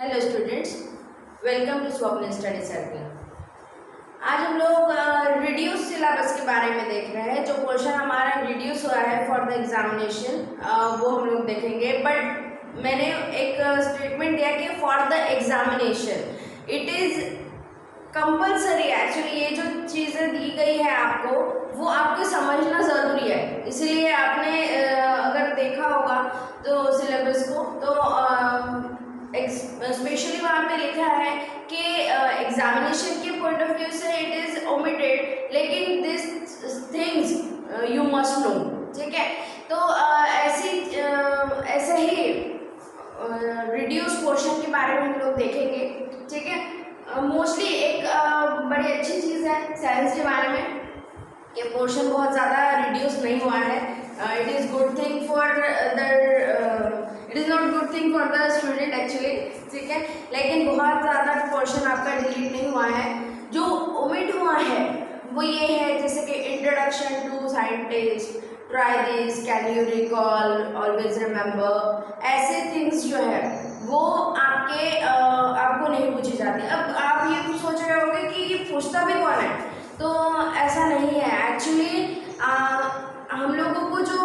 Hello students, welcome to स्वप्न study circle. आज हम लोग रिड्यूस सिलेबस के बारे में देख रहे हैं। जो पोर्शन हमारा रिड्यूस हुआ है फॉर द एग्जामिनेशन वो हम लोग देखेंगे। बट मैंने एक स्टेटमेंट दिया कि for the examination it is compulsory. Actually ये जो चीज़ें दी गई है आपको वो आपको समझना ज़रूरी है। इसीलिए आपने अगर देखा होगा तो सिलेबस को तो स्पेशली वहाँ पे लिखा है कि एग्जामिनेशन के पॉइंट ऑफ व्यू से इट इज़ ओमिटेड, लेकिन this things you must know. ठीक है, तो ऐसे ही रिड्यूस पोर्शन के बारे में हम लोग देखेंगे। ठीक है, मोस्टली एक बड़ी अच्छी चीज़ है साइंस के बारे में कि पोर्शन बहुत ज़्यादा रिड्यूस नहीं हुआ है। It is good thing for the it is not good thing for the student actually. ठीक है, लेकिन बहुत ज़्यादा पोर्शन आपका डिलीट नहीं हुआ है। जो ओमिट हुआ है वो ये है, जैसे कि introduction to scientist, try this, can you recall, always remember, ऐसे थिंग्स जो है वो आपको नहीं पूछी जाती। अब आप ये सोच रहे होंगे कि ये पूछता भी कौन है, तो ऐसा नहीं है एक्चुअली। हम लोगों को जो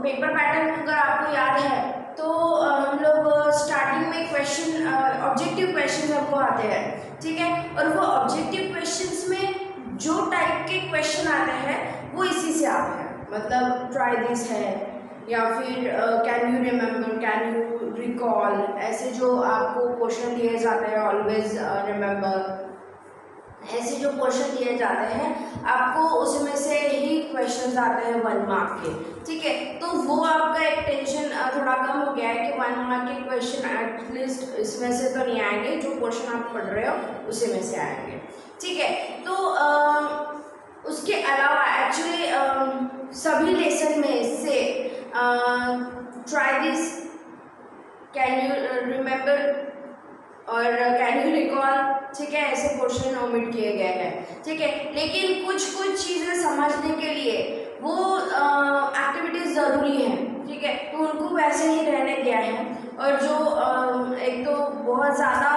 पेपर पैटर्न अगर आपको याद है तो हम लोग स्टार्टिंग में क्वेश्चन ऑब्जेक्टिव क्वेश्चन हमको आते हैं। ठीक है, और वो ऑब्जेक्टिव क्वेश्चंस में जो टाइप के क्वेश्चन आते हैं वो इसी से आते हैं। मतलब ट्राई दिस है या फिर can you remember, can you recall, ऐसे जो आपको क्वेश्चन दिए जाते हैं, ऑलवेज रिमेंबर, ऐसे जो क्वेश्चन दिए जाते हैं आपको उसमें से ही क्वेश्चंस आते हैं 1 मार्क के। ठीक है, तो वो आपका एक टेंशन थोड़ा कम हो गया है कि 1 मार्क के क्वेश्चन एटलीस्ट इसमें से तो नहीं आएंगे, जो क्वेश्चन आप पढ़ रहे हो उसी में से आएंगे। ठीक है, तो उसके अलावा एक्चुअली सभी लेसन में से try this, can you remember और कैन यू रिकॉल, ठीक है, ऐसे क्वेश्चन ओमिट किए गए हैं। ठीक है, लेकिन कुछ चीज़ें समझने के लिए वो एक्टिविटीज़ ज़रूरी हैं। ठीक है, तो उनको वैसे ही रहने दिया है। और जो एक तो बहुत ज़्यादा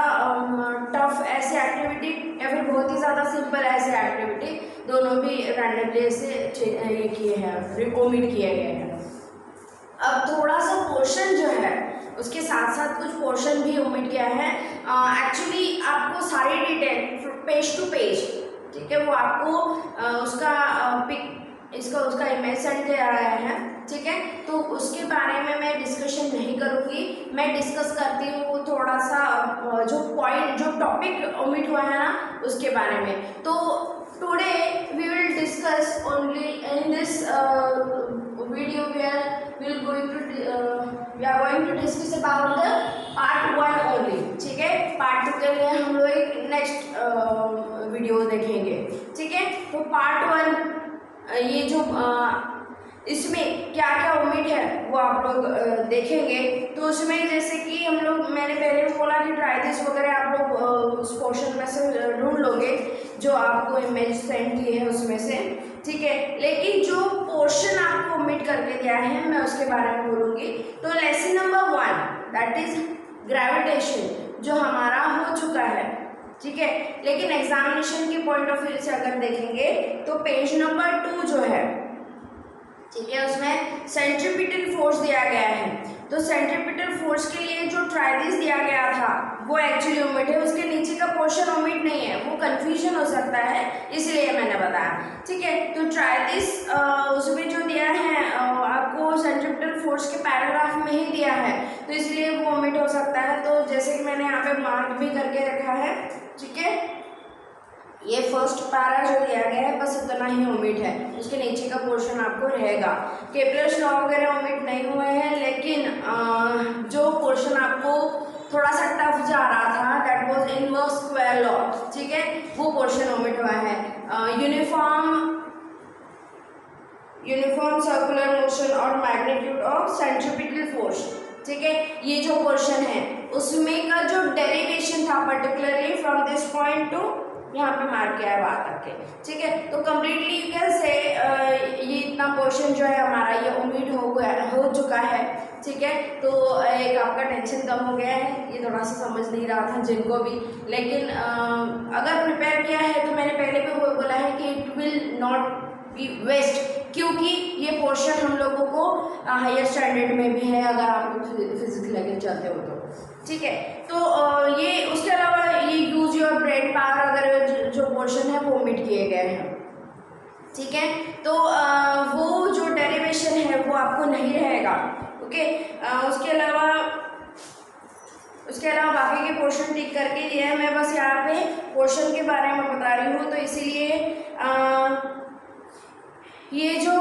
टफ ऐसे एक्टिविटी या फिर बहुत ही ज़्यादा सिंपल ऐसे एक्टिविटी, दोनों भी रैंडमली से ये किए हैं, ओमिट किए गए हैं। अब थोड़ा सा पोर्शन जो है उसके साथ साथ कुछ पोर्शन भी ओमिट किया है। एक्चुअली आपको सारी डिटेल पेज टू पेज, ठीक है, वो आपको उसका उसका इमेज सेंड किया गया है। ठीक है, तो उसके बारे में मैं डिस्कशन नहीं करूँगी। मैं डिस्कस करती हूँ थोड़ा सा जो टॉपिक ओमिट हुआ है ना उसके बारे में। तो today we will discuss only in this video we are going to discuss about the part 1 only। ठीक है, पार्ट 2 के लिए हम लोग एक नेक्स्ट वीडियो देखेंगे। ठीक है, तो पार्ट 1 ये जो इसमें क्या क्या ओमिट है वो आप लोग देखेंगे। तो उसमें जैसे कि हम लोग, मैंने पहले भी बोला कि ट्राई दिस वगैरह आप लोग उस पोर्शन में से ढूंढ लोगे जो आपको इमेज सेंड की है उसमें से। ठीक है, लेकिन जो पोर्शन आपको ओमिट करके दिया है मैं उसके बारे में बोलूँगी। तो lesson number 1 that is gravitation, जो हमारा हो चुका है। ठीक है, लेकिन एग्जामिनेशन के पॉइंट ऑफ व्यू से अगर देखेंगे तो पेज नंबर 2 जो है, ठीक है, उसमें सेंट्रीपिटल फोर्स दिया गया है। तो सेंट्रीपिटल फोर्स के लिए जो ट्राई दिस दिया गया था वो एक्चुअली ओमिट है, उसके नीचे का पोर्शन ओमिट नहीं है। वो कंफ्यूजन हो सकता है, इसलिए मैंने बताया। ठीक है, तो ट्राई दिस उसमें जो दिया है आपको सेंट्रीपिटल फोर्स के पैराग्राफ में ही दिया है, तो इसलिए वो ओमिट हो सकता है। तो जैसे कि मैंने यहाँ पे मार्क भी करके रखा है। ठीक है, ये फर्स्ट पैरा जो दिया गया है बस इतना ही ओमिट है, उसके नीचे का पोर्शन आपको रहेगा। केपलर्स लॉ वगैरह ओमिट नहीं हुए हैं, लेकिन जो पोर्शन आपको थोड़ा सा टफ जा रहा था that was inverse square law, ठीक है, वो पोर्शन ओमिट हुआ है। यूनिफॉर्म सर्कुलर मोशन और मैग्नीट्यूड ऑफ सेंट्रीपिटल फोर्स, ठीक है, ये जो पोर्शन है उसमें का जो डेरिवेशन था particularly from this point two यहाँ पे मार्क किया है वहाँ तक के, ठीक है। तो कम्प्लीटली कैसे ये इतना पोर्शन जो है हमारा ये ओमिट हो चुका है, ठीक है। तो एक आपका टेंशन कम हो गया है, ये थोड़ा सा समझ नहीं रहा था जिनको भी, लेकिन अगर प्रिपेयर किया है तो मैंने पहले भी बोला है कि it will not be waste, क्योंकि ये पोर्शन हम लोगों को हायर स्टैंडर्ड में भी है अगर आप फिजिक्स लेके चलते हो तो, ठीक है। तो ये उसके अलावा ये यूज योर ब्रेन पावर अगर जो पोर्शन है वो ओमिट किए गए हैं, ठीक है। तो वो जो डेरिवेशन है वो आपको नहीं रहेगा, ओके। उसके अलावा बाकी के पोर्शन टिक करके दिया है, मैं बस यहाँ पे पोर्शन के बारे में बता रही हूँ, तो इसीलिए ये जो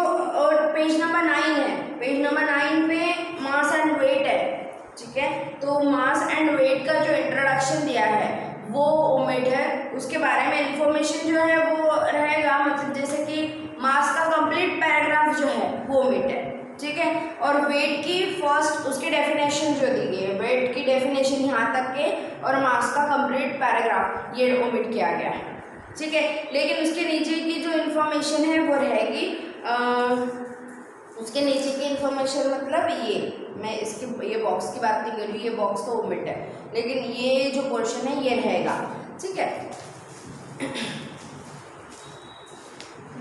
पेज नंबर 9 है, पेज नंबर 9 पे मास एंड वेट है, ठीक है। तो मास एंड वेट का जो इंट्रोडक्शन दिया है वो ओमिट है, उसके बारे में इंफॉर्मेशन जो है वो रहेगा, मतलब जैसे कि मास का कंप्लीट पैराग्राफ जो है वो ओमिट है, ठीक है। और वेट की फर्स्ट उसकी डेफिनेशन जो दी गई है, वेट की डेफिनेशन यहाँ तक के और मास का कंप्लीट पैराग्राफ ये ओमिट किया गया है, ठीक है। लेकिन उसके नीचे की जो इन्फॉर्मेशन है वो रहेगी, उसके नीचे की इन्फॉर्मेशन मतलब ये मैं इसकी ये बॉक्स की बात नहीं कर रही, ये बॉक्स तो ओमिट है, लेकिन ये जो पोर्शन है ये रहेगा, ठीक है।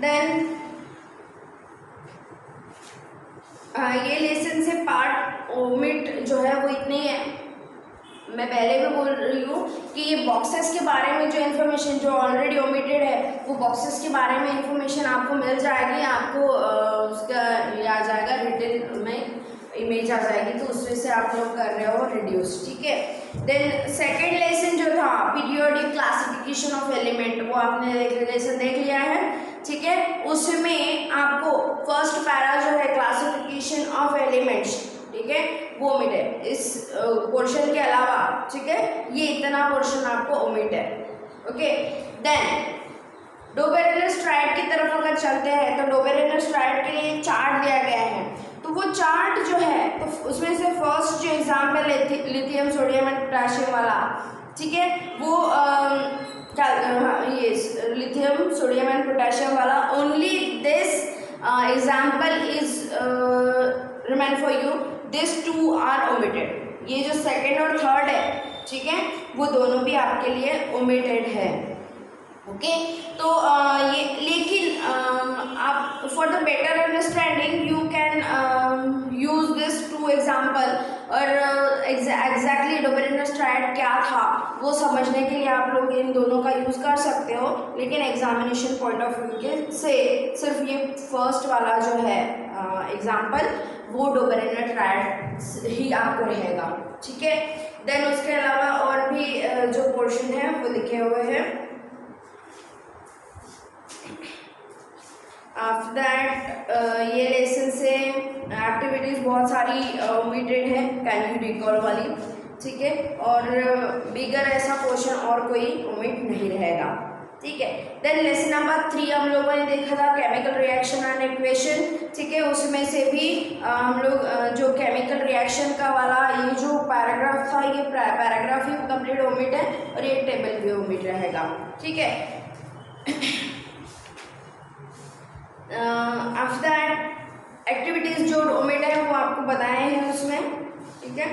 देन ये लेसन से पार्ट ओमिट जो है वो इतने ही है। मैं पहले भी बोल रही हूँ कि ये बॉक्सेस के बारे में जो इन्फॉर्मेशन जो ऑलरेडी ओमिटेड है वो बॉक्सेस के बारे में इन्फॉर्मेशन आपको मिल जाएगी, आपको उसका ये आ जाएगा रिटन में इमेज आ जाएगी, तो उसमें से आप लोग कर रहे हो रिड्यूस, ठीक है। देन सेकेंड लेसन जो था पीरियोडिक क्लासिफिकेशन ऑफ एलिमेंट, वो आपने लेसन देख लिया है, ठीक है। उसमें आपको फर्स्ट पैरा जो है क्लासिफिकेशन ऑफ एलिमेंट्स, ठीक है, वो ओमिट है इस पोर्शन के अलावा, ठीक है। ये इतना पोर्शन आपको ओमिट है, ओके। देन डोबेरेनर-स्ट्राइड की तरफ अगर चलते हैं तो डोबेरेनर-स्ट्राइड के लिए एक चार्ट दिया गया है, तो वो चार्ट जो है तो उसमें से फर्स्ट जो एग्जाम्पल है लिथियम सोडियम एंड पोटेशियम वाला, ठीक है, वो ये लिथियम सोडियम एंड पोटेशियम वाला only this example is remain for you, this two are omitted. ये जो सेकेंड और थर्ड है, ठीक है, वो दोनों भी आपके लिए ओमिटेड है, ओके। तो ये लेकिन आप for the better understanding you can use this two example, और एग्जैक्टली डोबेरेनर-स्ट्राइड क्या था वो समझने के लिए आप लोग इन दोनों का यूज़ कर सकते हो, लेकिन एग्जामिनेशन पॉइंट ऑफ व्यू के से सिर्फ ये फर्स्ट वाला जो है एग्जाम्पल वो डोबेरेनर-स्ट्राइड ही आपको रहेगा, ठीक है। देन उसके अलावा और भी जो पोर्शन है वो लिखे हुए हैं। आफ्टर दैट ये लेसन से एक्टिविटीज़ बहुत सारी ओमिटेड है, कैन यू रिकॉल वाली, ठीक है, और बिगर ऐसा पोर्शन और कोई ओमिट नहीं रहेगा, ठीक है। देन लेसन नंबर 3 हम लोगों ने देखा था केमिकल रिएक्शन एंड इक्वेशन, ठीक है। उसमें से भी हम लोग जो केमिकल रिएक्शन का वाला ये जो पैराग्राफ था, ये पैराग्राफ ही कंप्लीट ओमिट है और ये टेबल भी ओमिट रहेगा, ठीक है। आफ्टर दैट एक्टिविटीज़ जो ओमिट है वो आपको बताए हैं उसमें, ठीक है।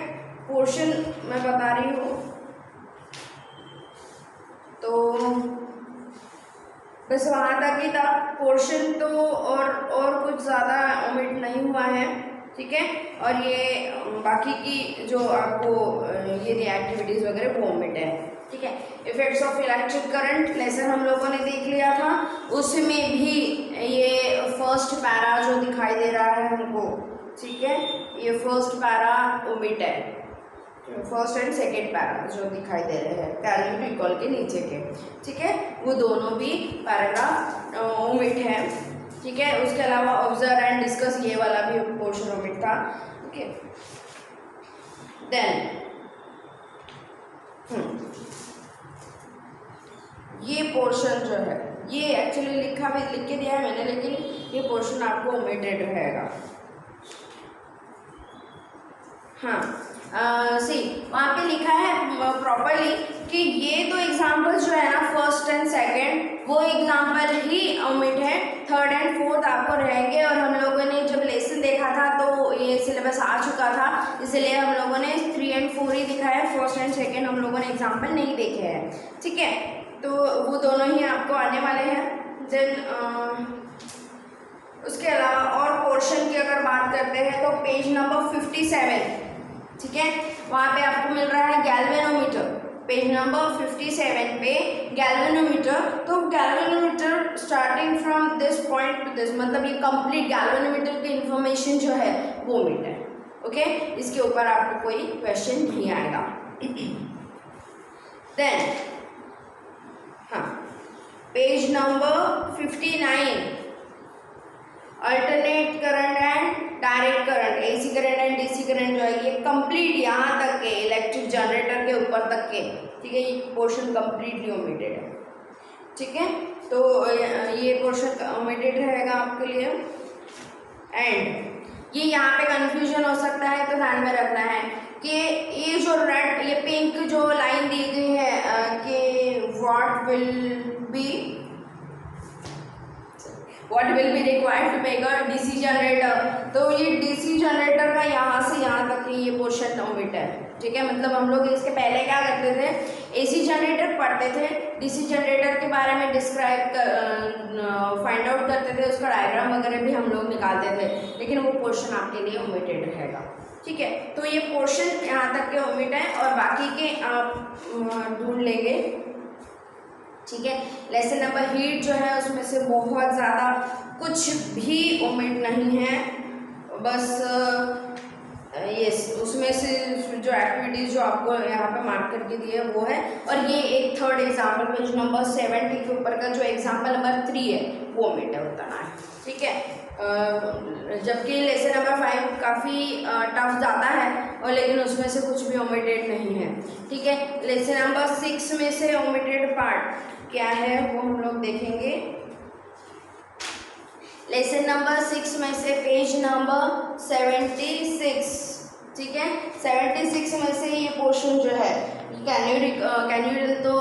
पोर्शन मैं बता रही हूँ, तो बस वहाँ तक ही था पोर्शन, तो और कुछ ज़्यादा ओमिट नहीं हुआ है, ठीक है। और ये बाकी की जो आपको ये एक्टिविटीज़ वगैरह वो ओमिट है, ठीक है। Effects of electric current lesson हम लोगों ने देख लिया था, उसमें भी ये फर्स्ट पैरा जो दिखाई दे रहा है हमको, ठीक है, ये फर्स्ट पैरा ओमिट है, फर्स्ट एंड सेकेंड पैरा जो दिखाई दे रहे हैं कैन यू रिकॉल के नीचे के, ठीक है, वो दोनों भी पैराग्राफ ओमिट है, ठीक है। उसके अलावा ऑब्जर्व एंड डिस्कस ये वाला भी पोर्शन ओमिट था, ओके। देन ये पोर्शन जो है ये एक्चुअली लिख के दिया है मैंने, लेकिन ये पोर्शन आपको ओमिटेड रहेगा, हाँ। सी वहाँ पे लिखा है प्रॉपरली कि ये दो एग्जाम्पल्स जो है ना फर्स्ट एंड सेकंड वो एग्जाम्पल ही ओमिट है, थर्ड एंड फोर्थ आपको रहेंगे। और हम लोगों ने जब लेसन देखा था तो ये सिलेबस आ चुका था, इसलिए हम लोगों ने 3 और 4 ही दिखाया, फर्स्ट एंड सेकंड हम लोगों ने एग्जाम्पल नहीं देखे हैं, ठीक है। तो वो दोनों ही आपको आने वाले हैं। देन उसके अलावा और पोर्शन की अगर बात करते हैं तो पेज नंबर 57, ठीक है, वहाँ पे आपको मिल रहा है गैल्वेनोमीटर। पेज नंबर 57 पे गैल्वेनोमीटर, तो galvanometer starting from this point two this, मतलब ये कंप्लीट गैल्वेनोमीटर की इंफॉर्मेशन जो है वो मिल है, ओके। इसके ऊपर आपको कोई क्वेश्चन नहीं आएगा। देन हाँ, page number 59 alternate current and direct current, AC current and DC current जो है ये कंप्लीट यहाँ तक के इलेक्ट्रिक जनरेटर के ऊपर तक के, ठीक है, ये पोर्शन कंप्लीटली ओमिटेड है, ठीक है। तो ये पोर्शन ओमिटेड रहेगा आपके लिए। एंड ये यहाँ पे कंफ्यूजन हो सकता है, तो ध्यान में रखना है कि ये जो रेड, ये पिंक जो लाइन दी गई है कि what will be required to make a DC generator, तो ये डीसी जनरेटर का यहाँ से यहाँ तक की ये पोर्शन ओमिट है, ठीक है। मतलब हम लोग इसके पहले क्या करते थे, एसी जनरेटर पढ़ते थे, डीसी जनरेटर के बारे में डिस्क्राइब फाइंड आउट करते थे, उसका डायग्राम वगैरह भी हम लोग निकालते थे, लेकिन वो पोर्शन आपके लिए ओमिटेड रहेगा, ठीक है। तो ये पोर्शन यहाँ तक के ओमिट है और बाकी के आप ढूंढ लेंगे, ठीक है। लेसन नंबर हीट जो है उसमें से बहुत ज़्यादा कुछ भी ओमिट नहीं है, बस यस उसमें से जो एक्टिविटीज़ जो आपको यहाँ पे मार्क करके दी है वो है। और ये एक थर्ड एग्जाम्पल पेज नंबर 70 के ऊपर का जो एग्जाम्पल नंबर 3 है वो ओमिट है, बताना है, ठीक है। जबकि लेसन नंबर 5 काफ़ी टफ ज़्यादा है और लेकिन उसमें से कुछ भी ओमिटेड नहीं है, ठीक है। लेसन नंबर 6 में से ओमिटेड पार्ट क्या है वो हम लोग देखेंगे। लेसन नंबर 6 में से पेज नंबर 76, ठीक है, 76 में से ये पोर्शन जो है कैन्यूरल तो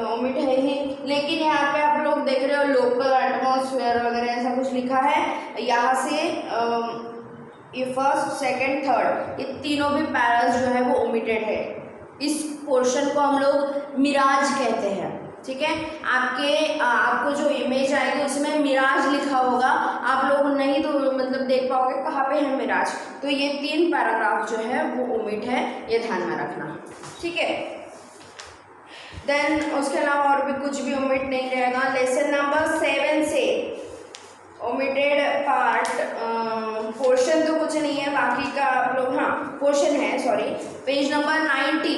ओमिट है ही, लेकिन यहाँ पे आप लोग देख रहे हो लोकल एटमॉस्फेयर वगैरह ऐसा कुछ लिखा है, यहाँ से ये फर्स्ट सेकंड थर्ड ये तीनों भी पैरास जो है वो ओमिटेड है। इस पोर्शन को हम लोग मिराज कहते हैं, ठीक है। आपको जो इमेज आएगी उसमें मिराज लिखा होगा, आप लोग नहीं तो मतलब देख पाओगे कहाँ पे है मिराज, तो ये 3 पैराग्राफ जो है वो ओमिट है, ये ध्यान में रखना, ठीक है। देन उसके अलावा और भी कुछ भी ओमिट नहीं रहेगा। लेसन नंबर 7 से ओमिटेड पार्ट पोर्शन तो कुछ नहीं है, बाकी का आप लोग हाँ पोर्शन है, सॉरी, पेज नंबर 90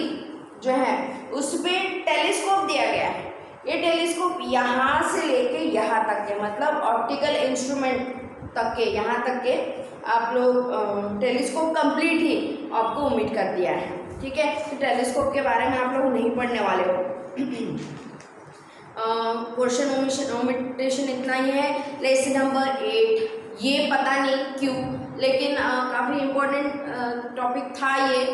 जो है उस पर टेलीस्कोप दिया गया है। ये टेलीस्कोप यहाँ से लेके यहाँ तक के, मतलब ऑप्टिकल इंस्ट्रूमेंट तक के, यहाँ तक के आप लोग टेलीस्कोप कंप्लीट ही आपको ओमिट कर दिया है, ठीक है। तो टेलीस्कोप के बारे में आप लोग नहीं पढ़ने वाले हो। पोर्शन ओमिटेशन इतना ही है। लेसन नंबर 8 ये पता नहीं क्यों, लेकिन काफ़ी इम्पोर्टेंट टॉपिक था ये,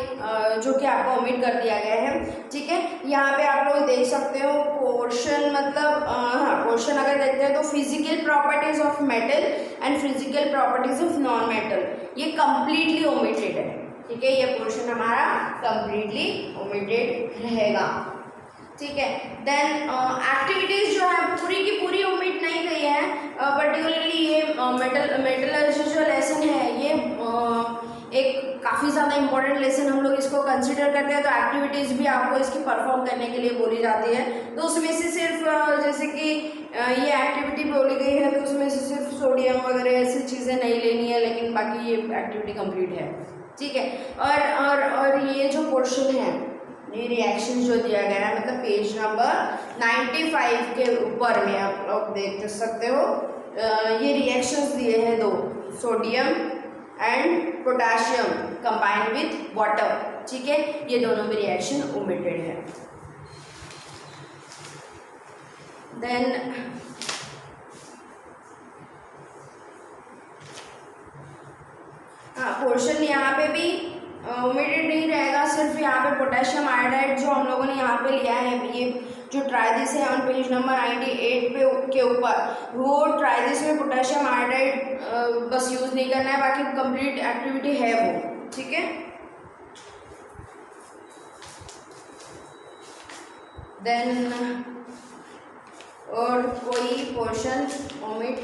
जो कि आपको ओमिट कर दिया गया है, ठीक है। यहाँ पे आप लोग देख सकते हो पोर्शन, मतलब हाँ पोर्शन अगर देखते हैं तो physical properties of metal and physical properties of non metal, ये कंप्लीटली ओमिटेड है, ठीक है। ये पोर्शन हमारा कंप्लीटली ओमिटेड रहेगा, ठीक है। देन एक्टिविटीज़ जो है पूरी की पूरी ओमिट नहीं गई है, पर्टिकुलरली ये मेटलर्जी जो लेसन है ये एक काफ़ी ज़्यादा इंपॉर्टेंट लेसन हम लोग इसको कंसिडर करते हैं, तो एक्टिविटीज़ भी आपको इसकी परफॉर्म करने के लिए बोली जाती है। तो उसमें से सिर्फ जैसे कि ये एक्टिविटी बोली गई है तो उसमें से सिर्फ सोडियम वगैरह ऐसी चीज़ें नहीं लेनी है, लेकिन बाकी ये एक्टिविटी कंप्लीट है, ठीक है। और ये जो पोर्शन है ये रिएक्शन जो दिया गया है, मतलब पेज नंबर 95 के ऊपर में आप लोग देख सकते हो, ये रिएक्शंस दिए हैं 2, sodium and potassium combine with water, ठीक है। ये दोनों भी रिएक्शन ओमिटेड है। देन हाँ पोर्शन यहाँ पे भी ओमिटेड नहीं रहेगा, सिर्फ यहाँ पे पोटेशियम आयोडाइड जो हम लोगों ने यहाँ पे लिया है, ये जो ट्राइदिस है ऑन पेज नंबर 98 पे के ऊपर, वो ट्राइदिस में पोटेशियम आयोडाइड बस यूज़ नहीं करना है, बाकी कंप्लीट एक्टिविटी है वो, ठीक है। देन और कोई पोर्शन ओमिट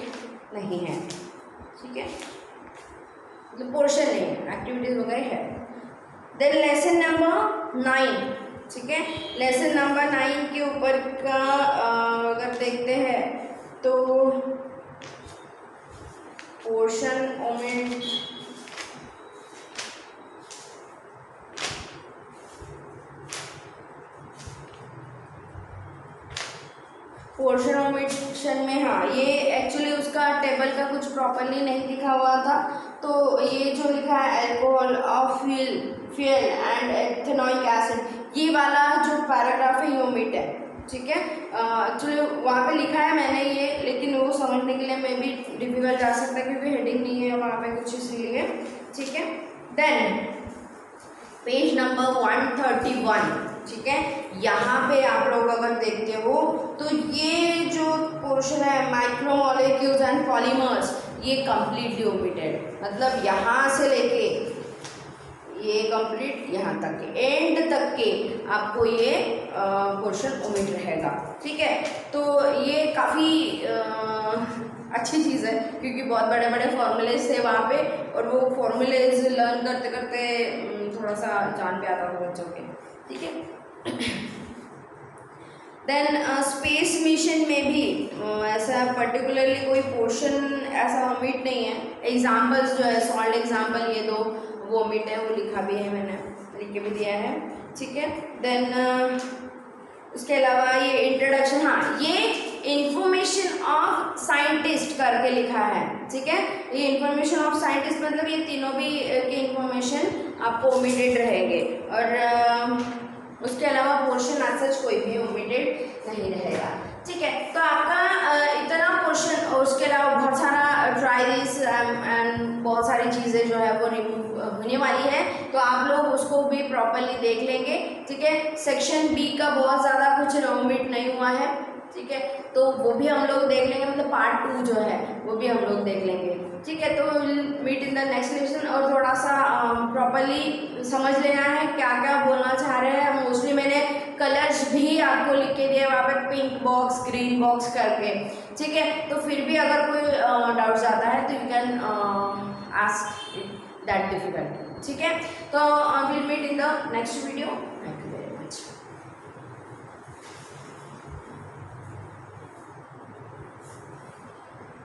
नहीं है, ठीक है, मतलब पोर्शन नहीं है, एक्टिविटीज वगैरह है। देन लेसन नंबर 9, ठीक है, लेसन नंबर 9 के ऊपर का अगर देखते हैं तो पोर्शन ओमिट, पोर्शन ओमिशन में, हाँ ये एक्चुअली उसका टेबल का कुछ प्रॉपरली नहीं लिखा हुआ था, तो ये जो लिखा है alcohol of fuel and ethanoic acid, ये वाला जो पैराग्राफ है ये ओमिट है, ठीक है। एक्चुअली वहाँ पे लिखा है मैंने ये, लेकिन वो समझने के लिए मे भी डिफिकल्ट जा सकता है क्योंकि हेडिंग नहीं है वहाँ पे कुछ, इसलिए, ठीक है। देन पेज नंबर 131, ठीक है, यहाँ पे आप लोग अगर देखते हो तो ये जो पोर्शन है माइक्रोमोलेक्यूल्स एंड पॉलीमर्स, ये कंप्लीटली ओमिटेड, मतलब यहाँ से लेके ये कंप्लीट यहाँ तक के एंड तक के आपको ये पोर्शन ओमिट रहेगा, ठीक है। तो ये काफ़ी अच्छी चीज़ है क्योंकि बहुत बड़े बड़े फॉर्मूलेज थे वहाँ पे, और वो फॉर्मूलेज लर्न करते करते थोड़ा सा जान पे आता था बच्चों के, ठीक है। देन स्पेस मिशन में भी ऐसा पर्टिकुलरली कोई पोर्शन ऐसा ओमिट नहीं है। एग्जाम्पल्स जो है सॉल्ट एग्जाम्पल ये दो वो ओमिट है, वो लिखा भी है मैंने, लिख के भी दिया है, ठीक है। देन उसके अलावा ये इंट्रोडक्शन, हाँ ये इंफॉर्मेशन ऑफ साइंटिस्ट करके लिखा है, ठीक है। ये इंफॉर्मेशन ऑफ साइंटिस्ट मतलब ये तीनों भी के इंफॉर्मेशन आपको ओमिटेड रहेंगे, और उसके अलावा पोर्शन आज सच कोई भी ओमिटेड नहीं रहेगा, ठीक है। तो आपका इतना पोर्शन और उसके अलावा बहुत सारा ट्राइदिस एंड बहुत सारी चीज़ें जो है वो रिमूव होने वाली है, तो आप लोग उसको भी प्रॉपरली देख लेंगे, ठीक है। सेक्शन बी का बहुत ज़्यादा कुछ ओमिट नहीं हुआ है, ठीक है, तो वो भी हम लोग देख लेंगे, मतलब पार्ट 2 जो है वो भी हम लोग देख लेंगे, ठीक है। तो meet in the next lesson, और थोड़ा सा प्रॉपरली समझ लेना है क्या क्या बोलना चाह रहे हैं। मोस्टली मैंने कलर्स भी आपको लिख के दिए वहाँ पे, पिंक बॉक्स ग्रीन बॉक्स करके, ठीक है। तो फिर भी अगर कोई डाउट्स आता है तो you can ask that difficult, ठीक है। तो will meet in the next video.